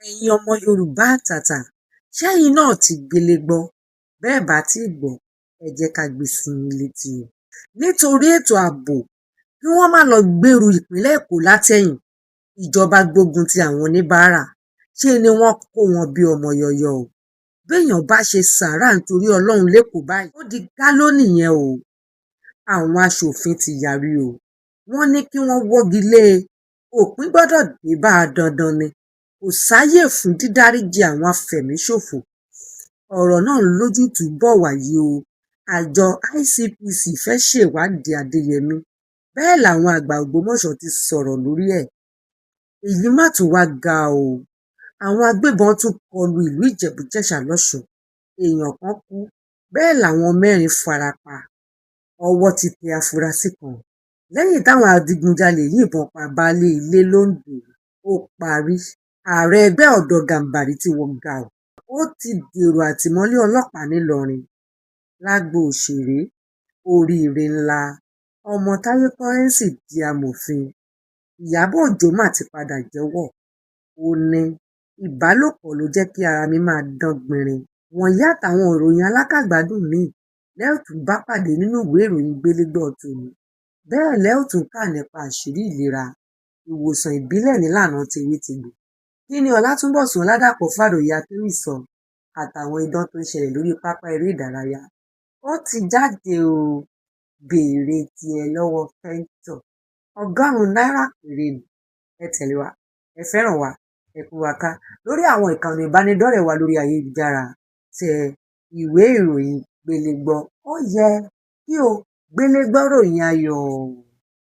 Ẹ̀yin ọmọ Yorùbá àtàtà, ṣẹ́yìn náà ti gbélé gbọ́? Bẹ́ẹ̀ bá tí gbọ́, ẹ jẹ́ ká gbé sí yín létí o. Nítorí ètò ààbò kí wọ́n má lọ gbèrú ìpínlẹ̀ Èkó látẹ̀yìn, ìjọba gbógun ti àwọn oníbàárà, ṣe ni wọ́n kó wọn bí ọmọ yọyọ o. Béèyàn bá ṣe sàárà nítorí Ọlọ́run lÉkòó báyìí, ó di gálò nìyẹn o. Àwọn aṣòfin ti yarí o. Wọ́n ní kí wọ́n wọ́gi lé e. Òpin gbọ́dọ̀ dé bá a dandan ni. Kò sáyè fún dídáríjì àwọn afẹ̀míṣòfò. Ọ̀rọ̀ náà lójútùú bọ̀ wàyí o. Àjọ ICPC fẹ́ ṣèwádìí Adéyẹmí. Bẹ́ẹ̀ làwọn àgbà Ògbómọ̀ṣọ́ ti sọ̀rọ̀ lórí ẹ̀. Èyí má tún wá ga o. Àwọn agbébọn tún kọlu ìlú Ìjẹ̀bú-Jẹ̀ṣà lọ́ṣùn. Èèyàn kan kú, bẹ́ẹ̀ làwọn 4 farapa. Ọwọ́ ti tẹ afurasí kan lẹ́yìn táwọn adigunjalè yìnbọn pa baálé ilé l'Oǹdó. Ó parí. Ààrẹ ẹgbẹ́ ọ̀dọ́ Gàǹbàrí ti wọ gàù. Ó ti dèrò àtìmọ́lé ọlọ́pàá ńìlọrin. Lágbo òṣèré, oríire ńlá. Ọmọ Táyé Kọ́rẹ́ńsì di amòfin. Ìyábọ̀ Òjó mà ti padà jẹ́wọ́. Ó ní ìbálòpọ̀ ló jẹ́ kí ara mi máa dán gbinrin. Wọ̀nyí àtàwọn ìròyìn alákàgbádùn míì lẹ́ ò tún bá pàdé nínú ìwé ìròyìn gbélégbọ́ tòní. Bẹ́ẹ̀ lẹ́ ò tún kà nípa àṣírí ìlera, ìwòsàn ìbílẹ̀ nílànà tewétegbò. Kí ni Ọlátúnbọ̀sún Ọládàpọ̀ fàròyé akéwì sọ àtàwọn idán tó ń ṣẹlẹ̀ lórí pápá eré ìdárayá. Ó ti jáde o. Béèrè tiẹ̀ lọ́wọ́ Fẹ́ńtọ̀. ₹100 péré ni. Ẹ tẹ̀lé wa, ẹ fẹ́ràn wa, ẹ kú wa ká lórí àwọn ìkànnì ìbánidọ́rẹ̀ẹ́ wa lórí ayélujára. Tẹ ìwé ìròyìn gbélégbọ́. Ó yẹ kí o gbélégbọ́ ròyìn ayọ̀.